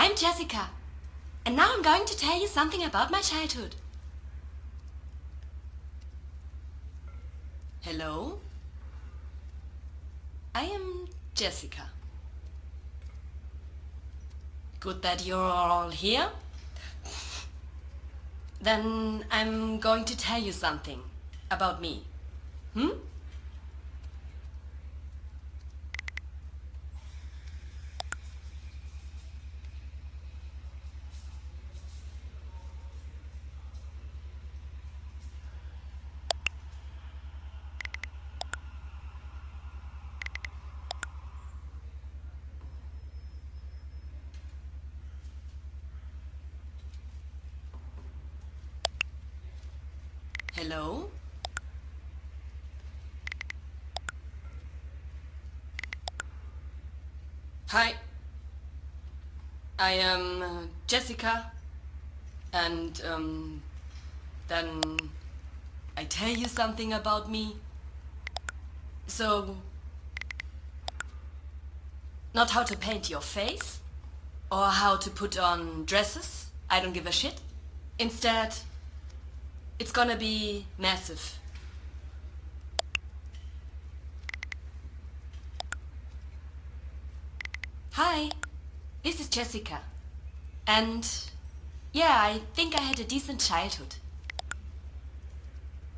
I'm Jessika, and now I'm going to tell you something about my childhood. Hello? I am Jessika. Good that you're all here. Then I'm going to tell you something about me. Hello? Hi. I am Jessika, and then I tell you something about me. So, not how to paint your face, or how to put on dresses, I don't give a shit. Instead, it's gonna be massive. Hi, this is Jessika. And yeah, I think I had a decent childhood.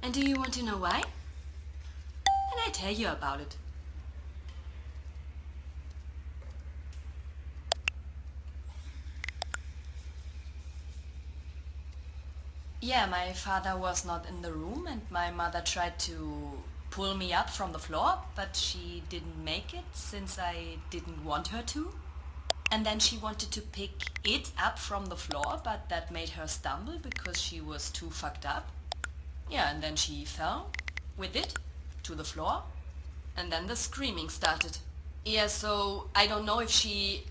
And do you want to know why? Then I tell you about it. Yeah, my father was not in the room and my mother tried to pull me up from the floor, but she didn't make it since I didn't want her to. And then she wanted to pick it up from the floor, but that made her stumble because she was too fucked up. Yeah, and then she fell with it to the floor, and then the screaming started. Yeah, so I don't know if she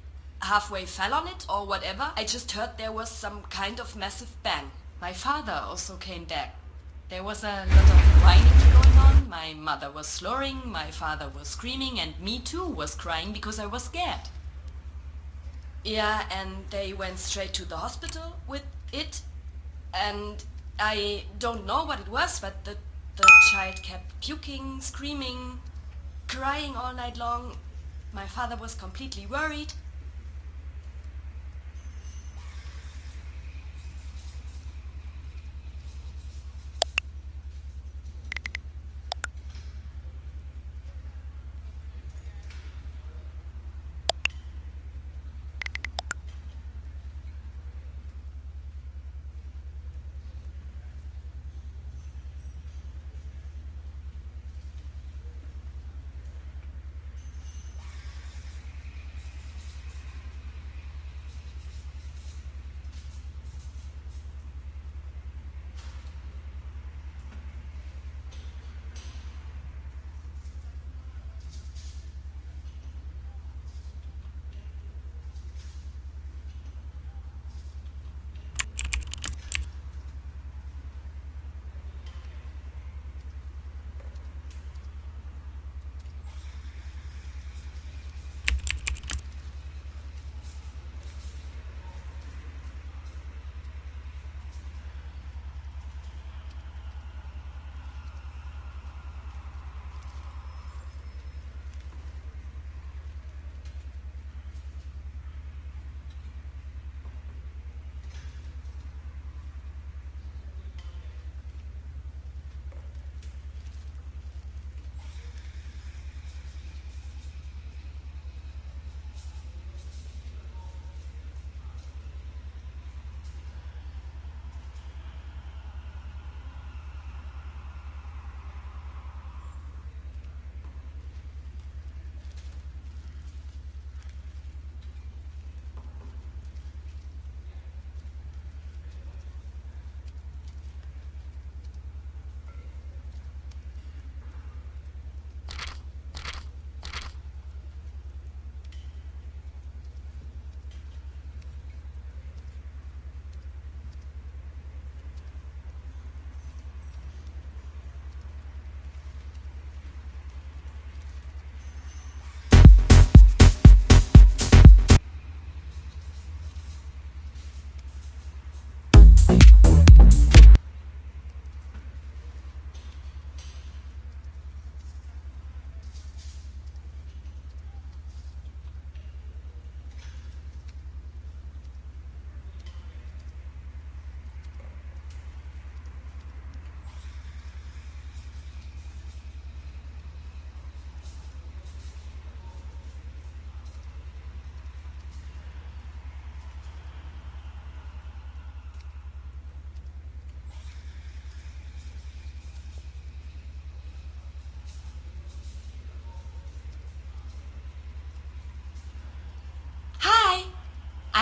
halfway fell on it or whatever. I just heard there was some kind of massive bang. My father also came back. There was a lot of whining going on. My mother was slurring, my father was screaming, and me too was crying because I was scared. Yeah, and they went straight to the hospital with it, and I don't know what it was, but the child kept puking, screaming, crying all night long. My father was completely worried.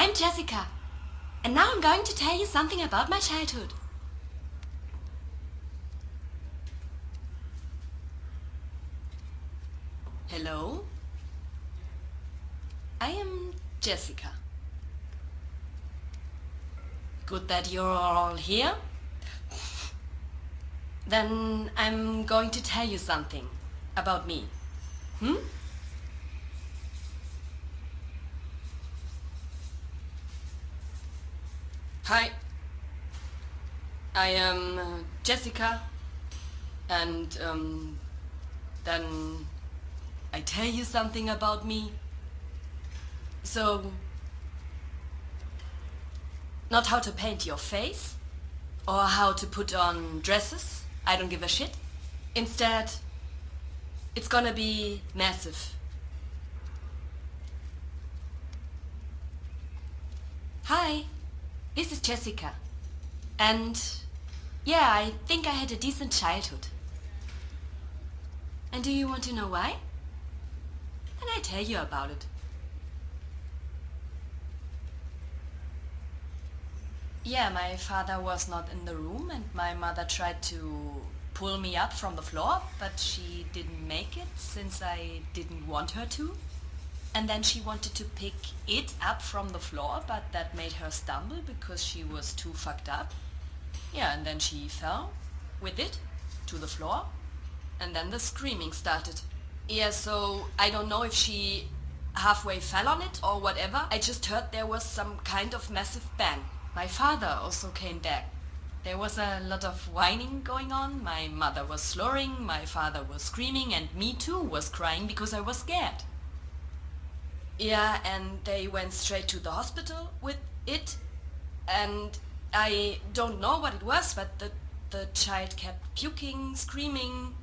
I'm Jessika, and now I'm going to tell you something about my childhood. Hello? I am Jessika. Good that you're all here. Then I'm going to tell you something about me. Hi. I am Jessika, and then I tell you something about me. So, not how to paint your face or how to put on dresses. I don't give a shit. Instead, it's gonna be massive. Hi, this is Jessika. And yeah, I think I had a decent childhood. And do you want to know why? Then I tell you about it. Yeah, my father was not in the room and my mother tried to pull me up from the floor, but she didn't make it since I didn't want her to. And then she wanted to pick it up from the floor, but that made her stumble because she was too fucked up. Yeah, and then she fell with it to the floor, and then the screaming started. Yeah, so I don't know if she halfway fell on it or whatever. I just heard there was some kind of massive bang. My father also came back. There was a lot of whining going on. My mother was slurring, my father was screaming, and me too was crying because I was scared. Yeah, and they went straight to the hospital with it, and I don't know what it was, but the child kept puking, screaming,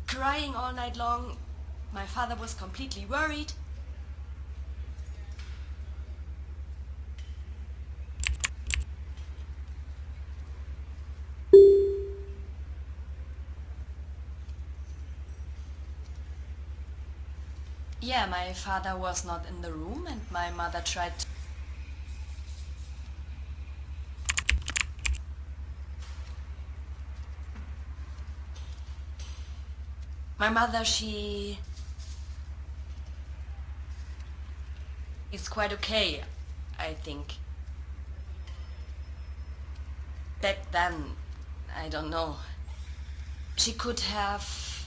crying all night long. My father was completely worried. Yeah, my father was not in the room and my mother tried to... My mother, she is quite okay, I think. Back then, I don't know. She could have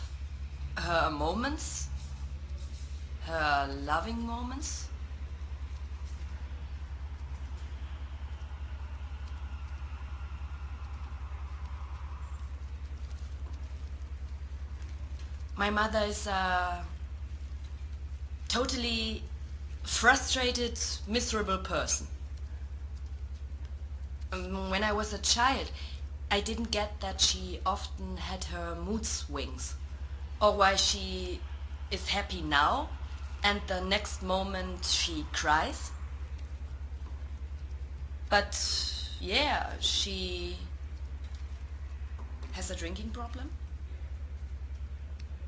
her moments, her loving moments. My mother is a totally frustrated, miserable person. When I was a child, I didn't get that she often had her mood swings, or why she is happy now and the next moment she cries. But yeah, she has a drinking problem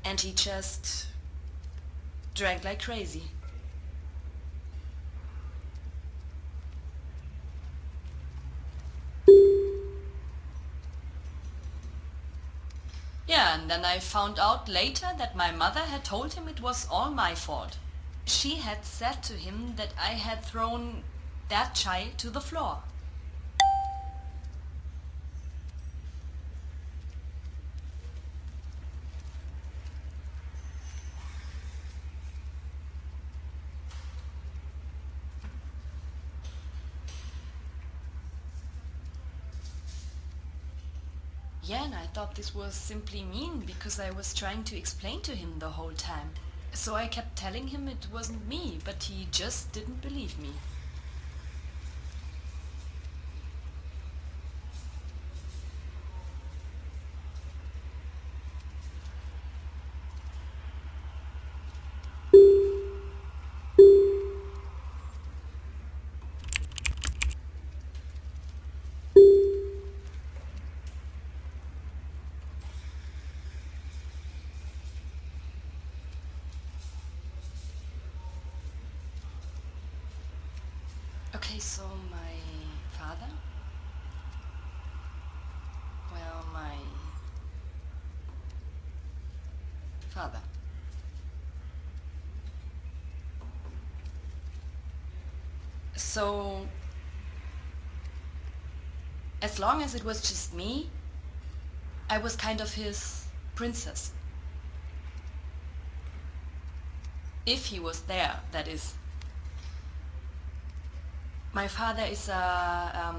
and he just drank like crazy. Yeah, and then I found out later that my mother had told him it was all my fault. She had said to him that I had thrown that child to the floor. Yeah, and I thought this was simply mean because I was trying to explain to him the whole time. So I kept telling him it wasn't me, but he just didn't believe me. Okay, so my father? Well, my father. So, as long as it was just me, I was kind of his princess. If he was there, that is. My father is a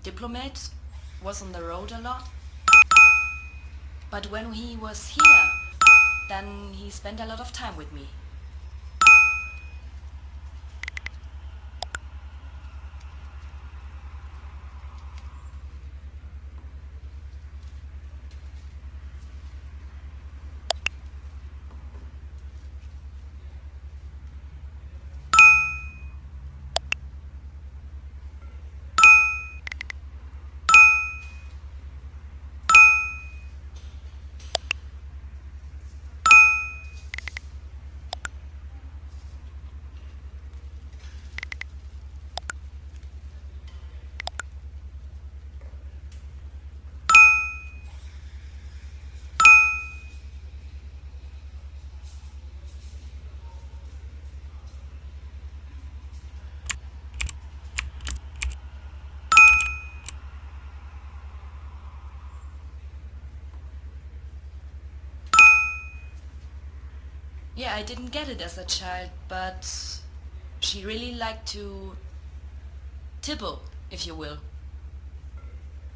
diplomat, was on the road a lot. But when he was here, then he spent a lot of time with me. Yeah, I didn't get it as a child, but she really liked to tibble, if you will.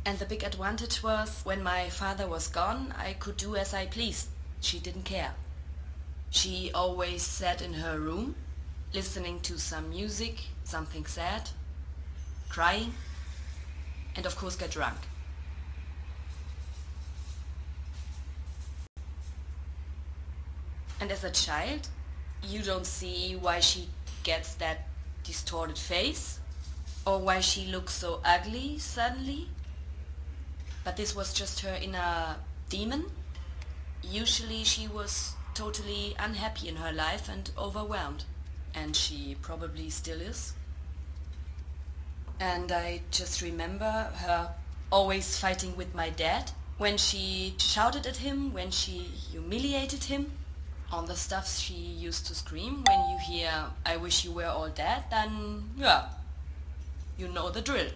And the big advantage was, when my father was gone, I could do as I pleased. She didn't care. She always sat in her room, listening to some music, something sad, crying, and of course get drunk. And as a child, you don't see why she gets that distorted face, or why she looks so ugly suddenly. But this was just her inner demon. Usually she was totally unhappy in her life and overwhelmed. And she probably still is. And I just remember her always fighting with my dad, when she shouted at him, when she humiliated him. On the stuff she used to scream. When you hear, "I wish you were all dead," then yeah, you know the drill.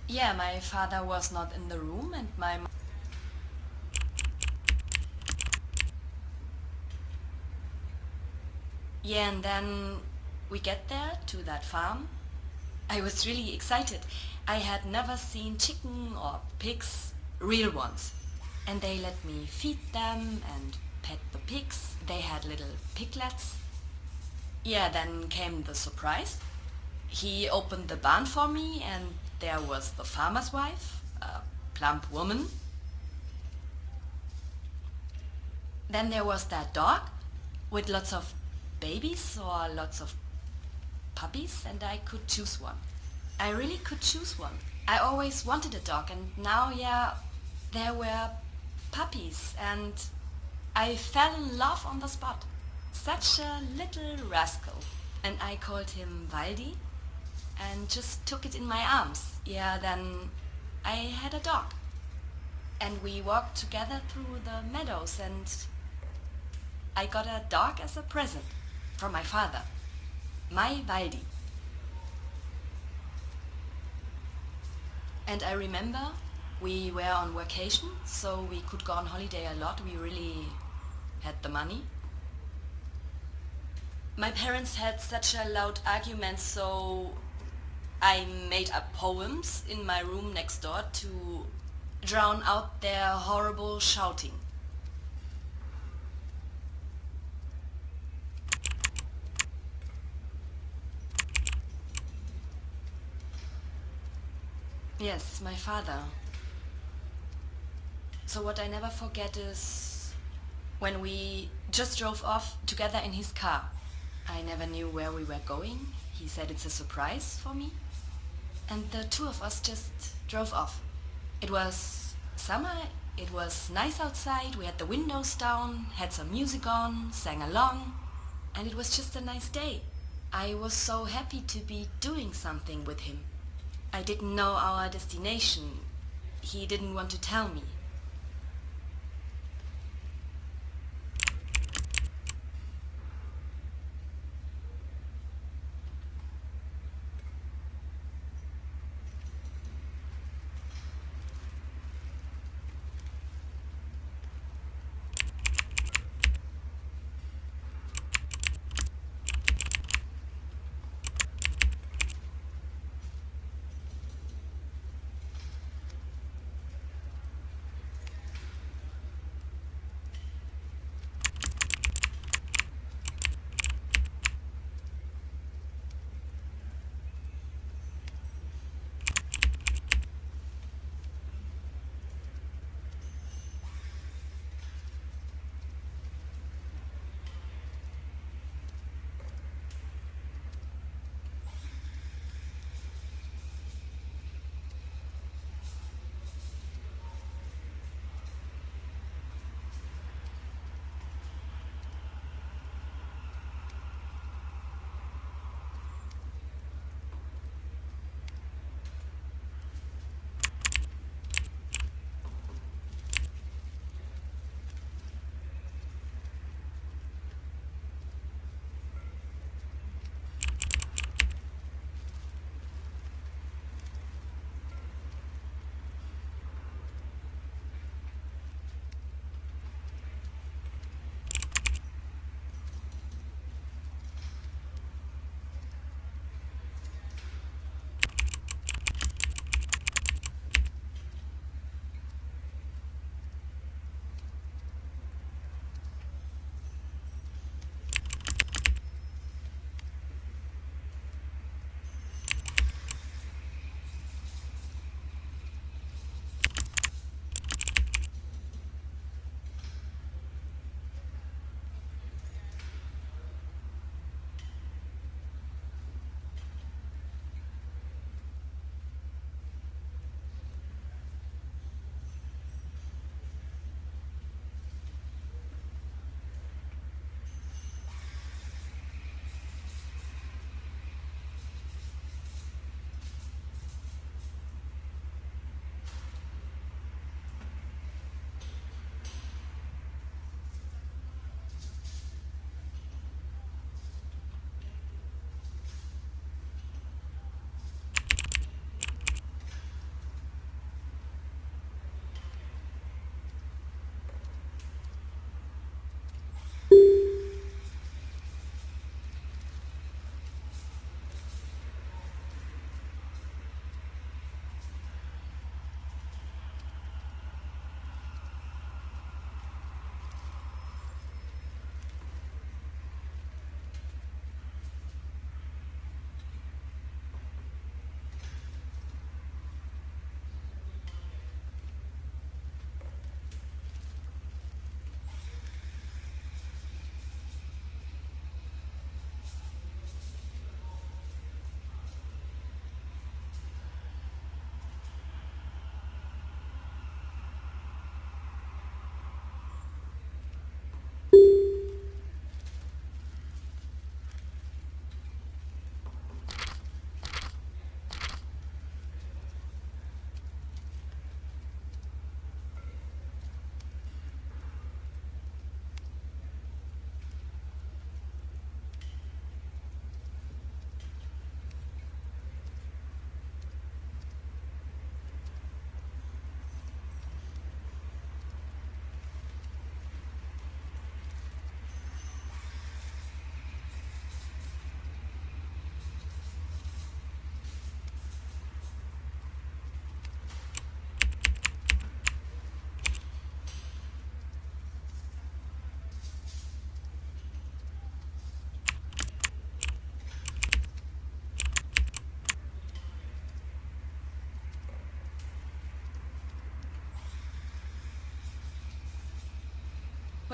Yeah, my father was not in the room and my Yeah, and then we get there to that farm. I was really excited. I had never seen chicken or pigs, real ones. And they let me feed them and pet the pigs. They had little piglets. Yeah, then came the surprise. He opened the barn for me and there was the farmer's wife, a plump woman. Then there was that dog with lots of babies or lots of puppies, and I could choose one. I really could choose one. I always wanted a dog, and now, yeah, there were puppies, and I fell in love on the spot. Such a little rascal. And I called him Waldi and just took it in my arms. Yeah, then I had a dog. And we walked together through the meadows, and I got a dog as a present from my father. My Waldi. And I remember we were on vacation, so we could go on holiday a lot. We really had the money. My parents had such a loud argument, so I made up poems in my room next door to drown out their horrible shouting. Yes, my father. So what I never forget is when we just drove off together in his car. I never knew where we were going. He said it's a surprise for me. And the two of us just drove off. It was summer, it was nice outside, we had the windows down, had some music on, sang along, and it was just a nice day. I was so happy to be doing something with him. I didn't know our destination. He didn't want to tell me.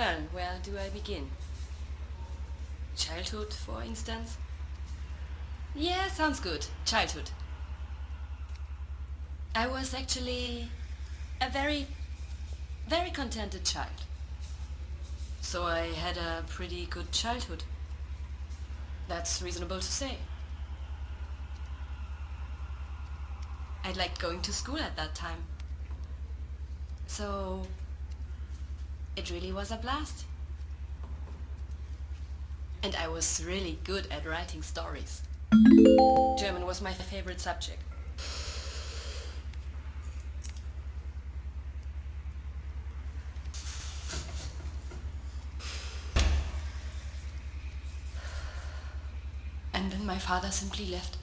Well, where do I begin? Childhood, for instance? Yeah, sounds good. Childhood. I was actually a very, very contented child. So I had a pretty good childhood. That's reasonable to say. I liked going to school at that time. So it really was a blast. And I was really good at writing stories. German was my favorite subject. And then my father simply left.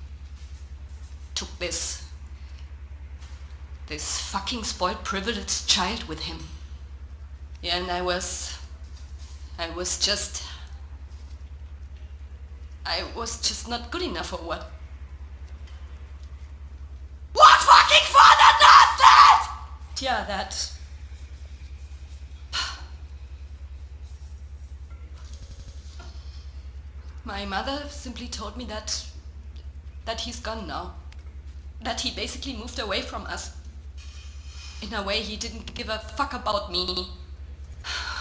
Took this fucking spoiled privileged child with him. Yeah, and I was just not good enough or what? What fucking father does that? Yeah, that. My mother simply told me that he's gone now. That he basically moved away from us. In a way, he didn't give a fuck about me.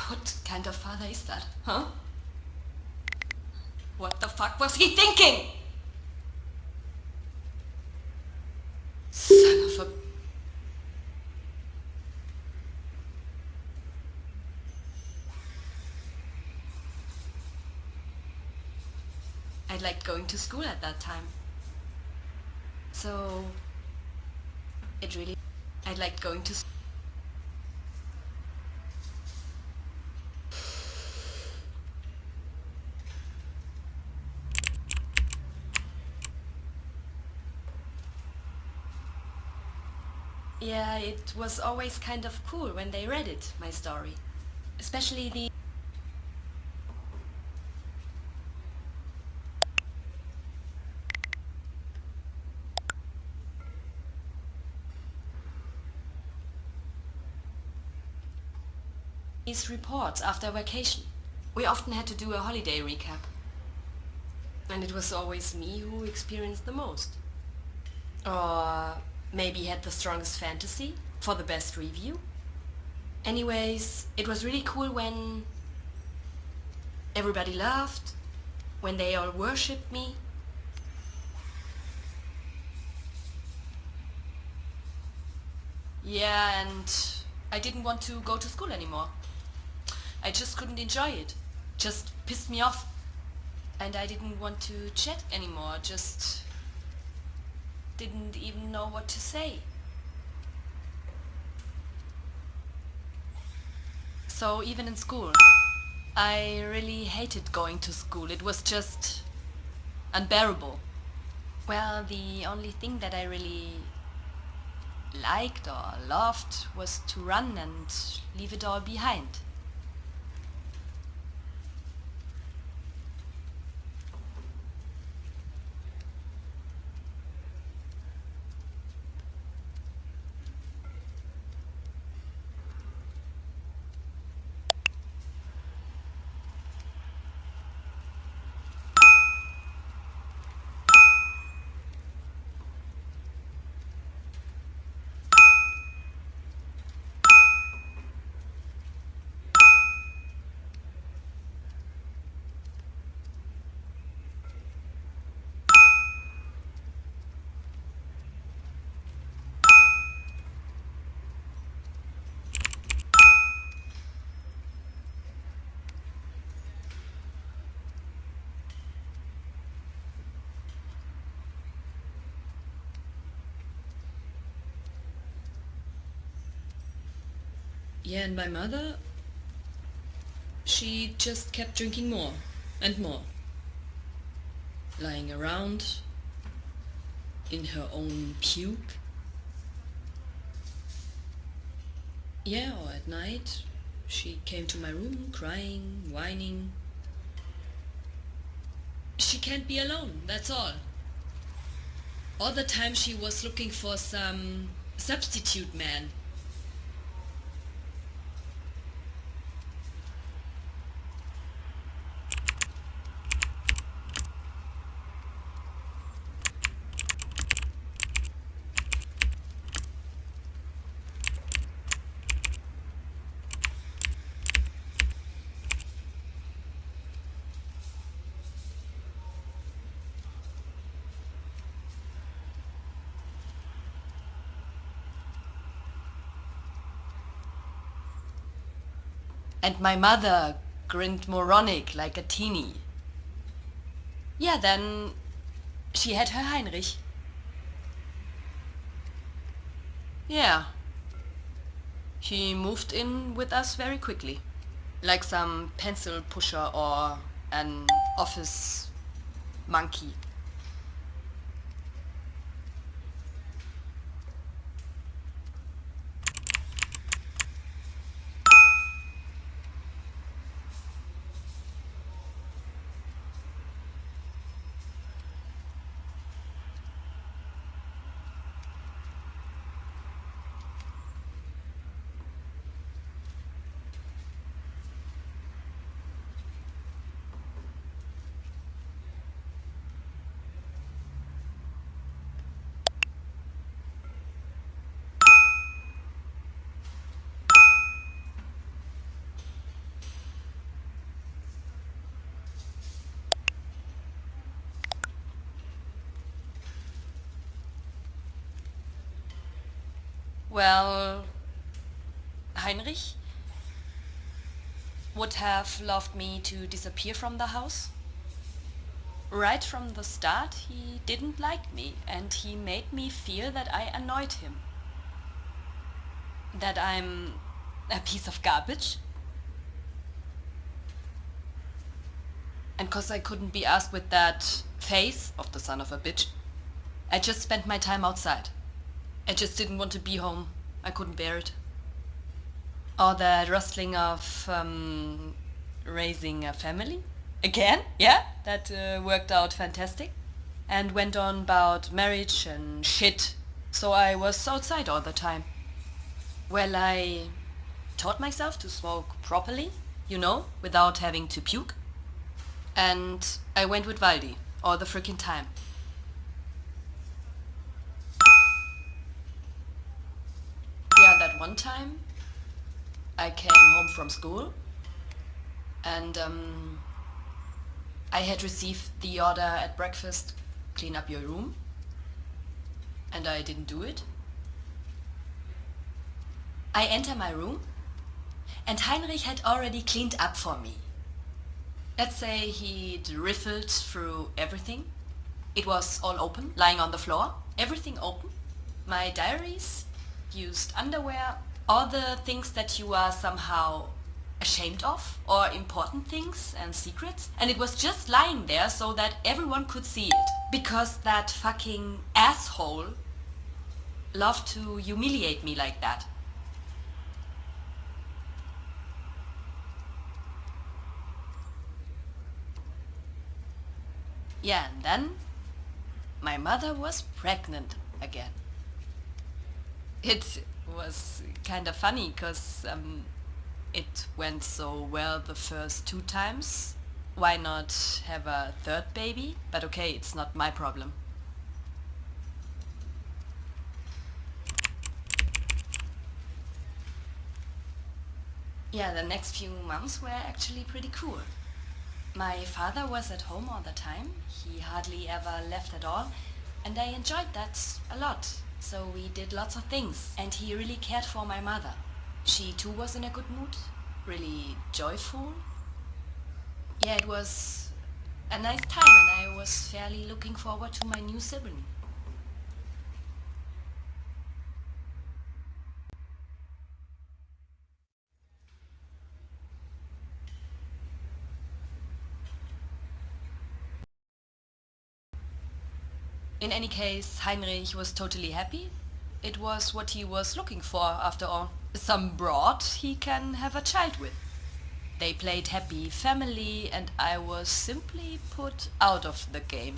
What kind of father is that, huh? What the fuck was he thinking? Son of a... I liked going to school at that time. So... I liked going to school. Yeah, it was always kind of cool when they read it, my story. Especially the... these reports after vacation. We often had to do a holiday recap. And it was always me who experienced the most. Or maybe had the strongest fantasy for the best review. Anyways, it was really cool when everybody laughed, when they all worshipped me. Yeah, and I didn't want to go to school anymore. I just couldn't enjoy it. Just pissed me off. And I didn't want to chat anymore, just didn't even know what to say. So even in school, I really hated going to school. It was just unbearable. Well, the only thing that I really liked or loved was to run and leave it all behind. Yeah, and my mother, she just kept drinking more and more. Lying around in her own puke. Yeah, or at night, she came to my room crying, whining. She can't be alone, that's all. All the time she was looking for some substitute man. And my mother grinned moronic like a teeny. Yeah, then she had her Heinrich. Yeah. He moved in with us very quickly. Like some pencil pusher or an office monkey. Well, Heinrich would have loved me to disappear from the house. Right from the start, he didn't like me and he made me feel that I annoyed him. That I'm a piece of garbage. And 'cause I couldn't be asked with that face of the son of a bitch, I just spent my time outside. I just didn't want to be home. I couldn't bear it. Or that rustling of raising a family. Again, yeah, that worked out fantastic. And went on about marriage and shit. So I was outside all the time. Well, I taught myself to smoke properly, without having to puke. And I went with Waldi all the freaking time. Yeah, that one time I came home from school and I had received the order at breakfast, clean up your room, and I didn't do it. I enter my room and Heinrich had already cleaned up for me. Let's say he'd riffled through everything. It was all open, lying on the floor, everything open. My diaries, used underwear, all the things that you are somehow ashamed of, or important things and secrets. And it was just lying there so that everyone could see it. Because that fucking asshole loved to humiliate me like that. Yeah, and then my mother was pregnant again. It was kind of funny because it went so well the first 2 times. Why not have a third baby? But okay, it's not my problem. Yeah, the next few months were actually pretty cool. My father was at home all the time. He hardly ever left at all. And I enjoyed that a lot. So we did lots of things. And he really cared for my mother. She too was in a good mood. Really joyful. Yeah, it was a nice time and I was fairly looking forward to my new sibling. In any case, Heinrich was totally happy. It was what he was looking for, after all. Some broad he can have a child with. They played happy family and I was simply put out of the game.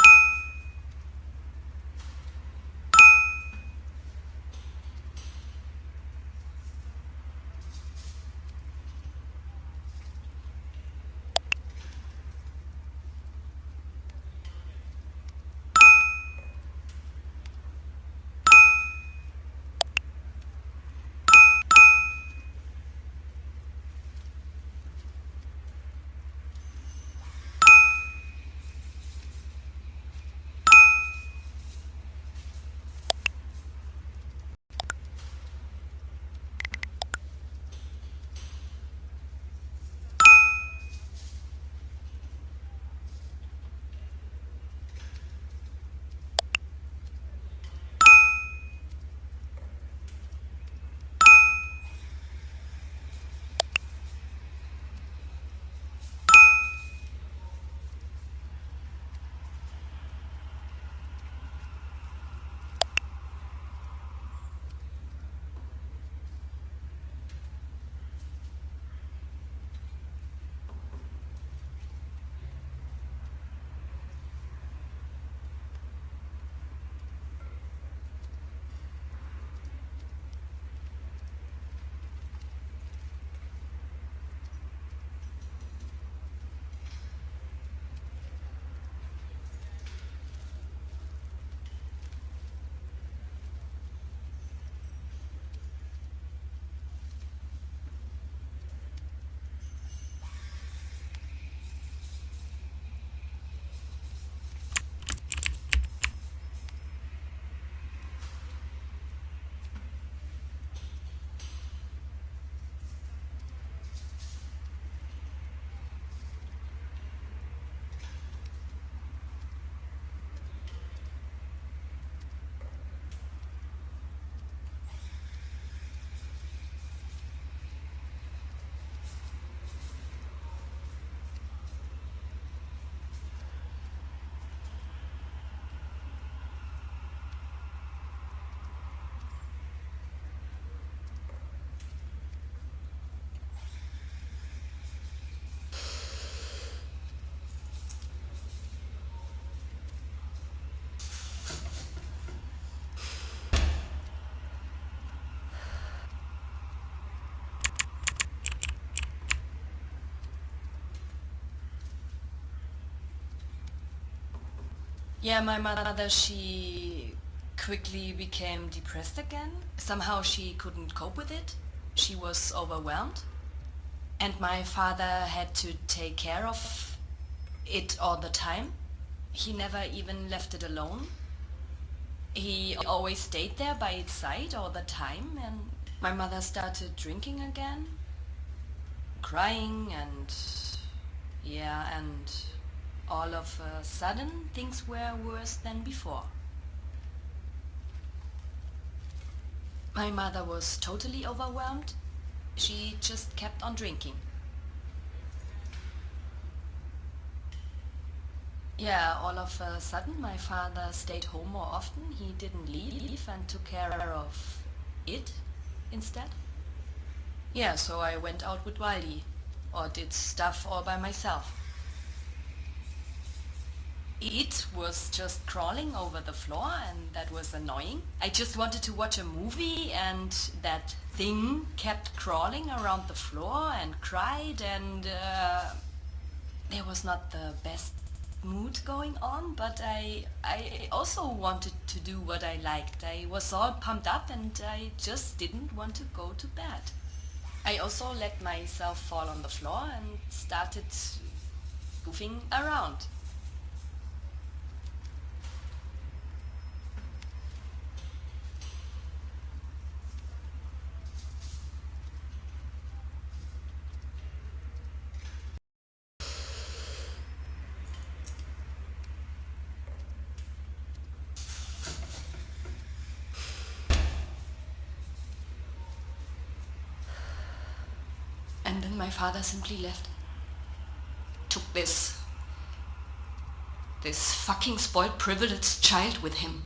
Yeah, my mother, she quickly became depressed again. Somehow she couldn't cope with it. She was overwhelmed. And my father had to take care of it all the time. He never even left it alone. He always stayed there by its side all the time, and my mother started drinking again, crying, and yeah, and all of a sudden things were worse than before. My mother was totally overwhelmed. She just kept on drinking. Yeah, all of a sudden my father stayed home more often. He didn't leave and took care of it instead. Yeah, so I went out with Waldi or did stuff all by myself. It was just crawling over the floor and that was annoying. I just wanted to watch a movie and that thing kept crawling around the floor and cried and there was not the best mood going on, but I also wanted to do what I liked. I was all pumped up and I just didn't want to go to bed. I also let myself fall on the floor and started goofing around. And then my father simply left. Took this fucking spoiled privileged child with him.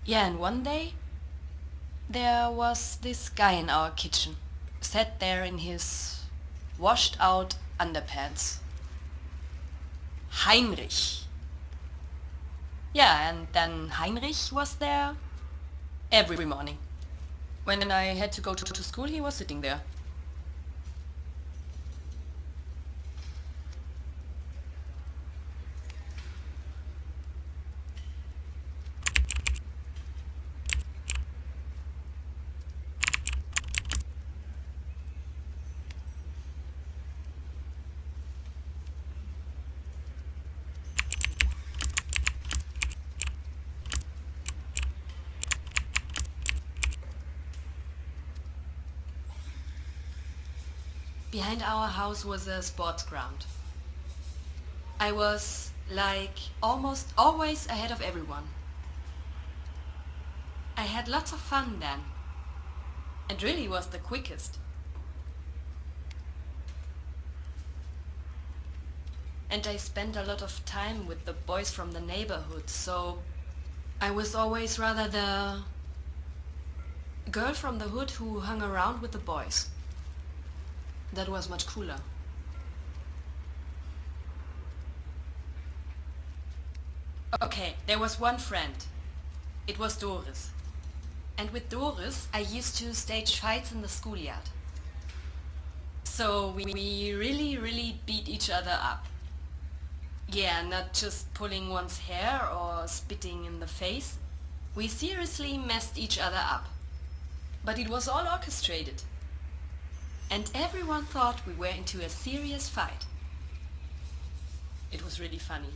Yeah, and one day there was this guy in our kitchen, sat there in his washed out underpants. Heinrich. Yeah, and then Heinrich was there every morning. When I had to go to school, he was sitting there. Behind our house was a sports ground. I was, like, almost always ahead of everyone. I had lots of fun then. And really was the quickest. And I spent a lot of time with the boys from the neighborhood, so I was always rather the girl from the hood who hung around with the boys. That was much cooler. Okay, there was one friend. It was Doris. And with Doris, I used to stage fights in the schoolyard. So we really beat each other up. Yeah, not just pulling one's hair or spitting in the face. We seriously messed each other up. But it was all orchestrated. And everyone thought we were into a serious fight. It was really funny.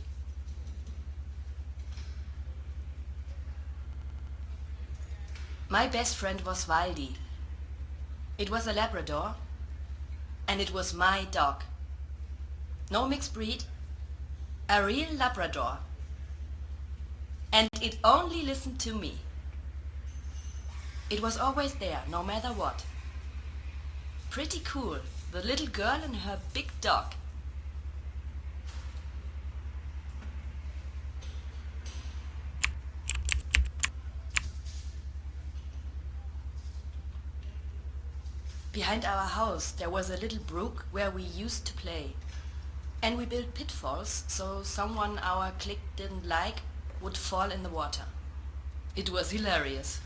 My best friend was Waldi. It was a Labrador, and it was my dog. No mixed breed, a real Labrador. And it only listened to me. It was always there, no matter what. Pretty cool, the little girl and her big dog. Behind our house there was a little brook where we used to play. And we built pitfalls so someone our clique didn't like would fall in the water. It was hilarious.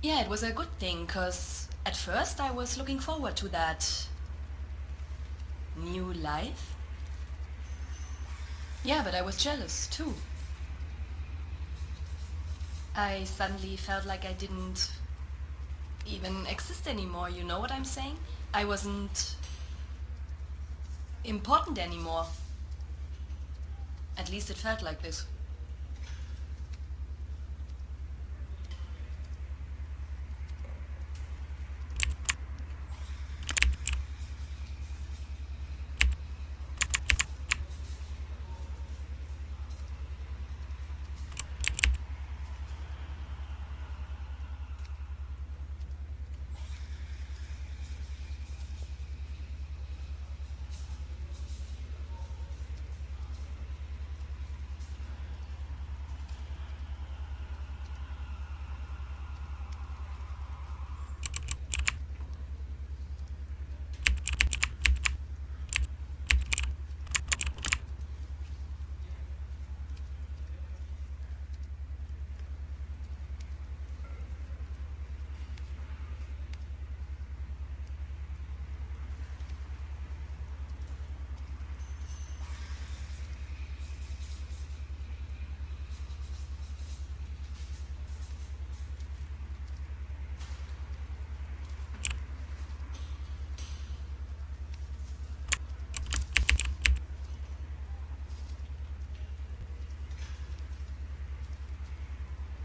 Yeah, it was a good thing, cause at first I was looking forward to that new life. Yeah, but I was jealous too. I suddenly felt like I didn't even exist anymore, you know what I'm saying? I wasn't important anymore. At least it felt like this.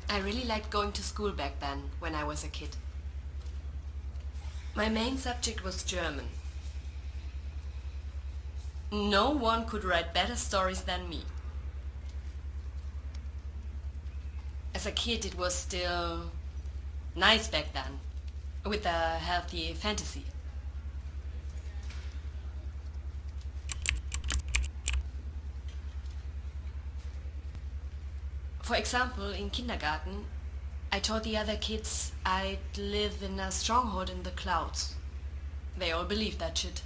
I really liked going to school back then, when I was a kid. My main subject was German. No one could write better stories than me. As a kid it was still nice back then, with a healthy fantasy. For example, in kindergarten, I told the other kids I'd live in a stronghold in the clouds. They all believed that shit.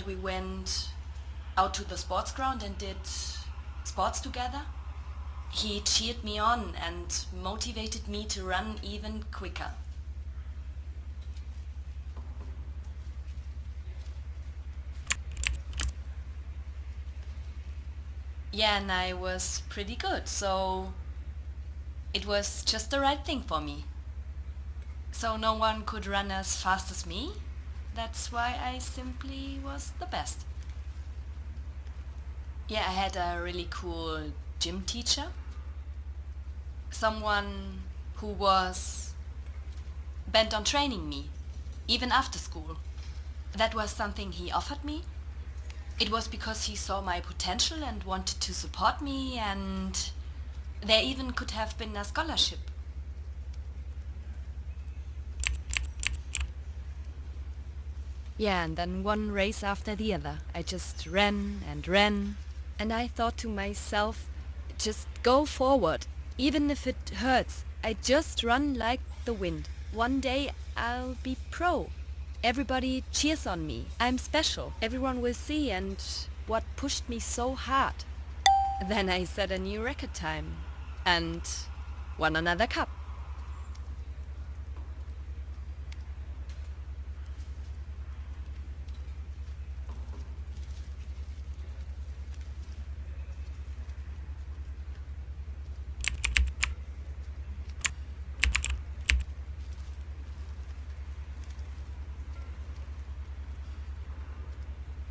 and we went out to the sports ground and did sports together. He cheered me on and motivated me to run even quicker. Yeah, and I was pretty good, so it was just the right thing for me. So no one could run as fast as me. That's why I simply was the best. Yeah, I had a really cool gym teacher. Someone who was bent on training me, even after school. That was something he offered me. It was because he saw my potential and wanted to support me, and there even could have been a scholarship. Yeah, and then one race after the other. I just ran, and I thought to myself, just go forward, even if it hurts. I just run like the wind. One day I'll be pro. Everybody cheers on me. I'm special. Everyone will see, and what pushed me so hard. Then I set a new record time and won another cup.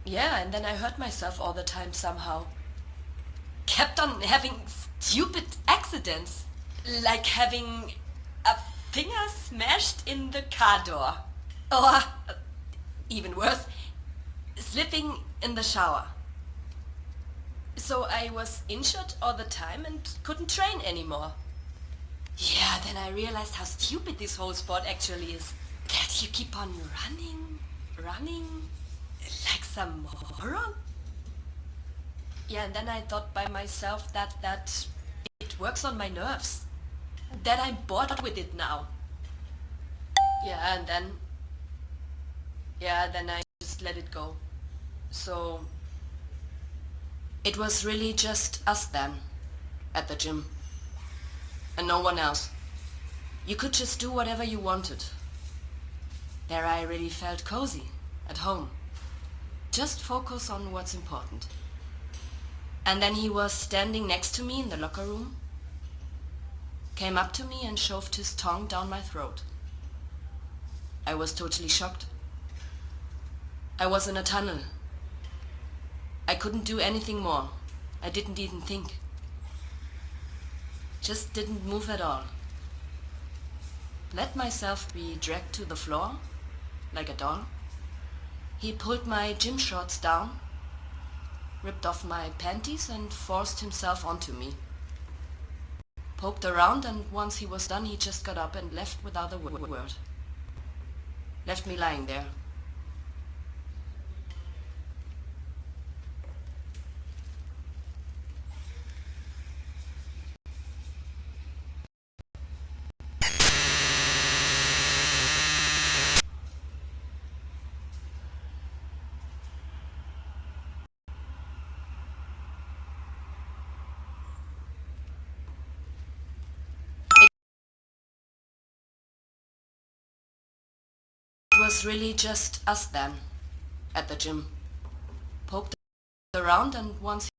Yeah, and then I hurt myself all the time somehow. Kept on having stupid accidents. Like having a finger smashed in the car door. Or, even worse, slipping in the shower. So I was injured all the time and couldn't train anymore. Yeah, then I realized how stupid this whole sport actually is. That you keep on running, like some moron. Yeah, and then I thought by myself that it works on my nerves. That I'm bored with it now. Yeah, and then I just let it go. So it was really just us then, at the gym. And no one else. You could just do whatever you wanted. There I really felt cozy, at home. Just focus on what's important. And then he was standing next to me in the locker room, came up to me and shoved his tongue down my throat. I was totally shocked. I was in a tunnel. I couldn't do anything more. I didn't even think. Just didn't move at all. Let myself be dragged to the floor, like a doll. He pulled my gym shorts down, ripped off my panties and forced himself onto me. Poked around, and once he was done, he just got up and left without a word. Left me lying there. It was really just us then, at the gym. Poked around, and once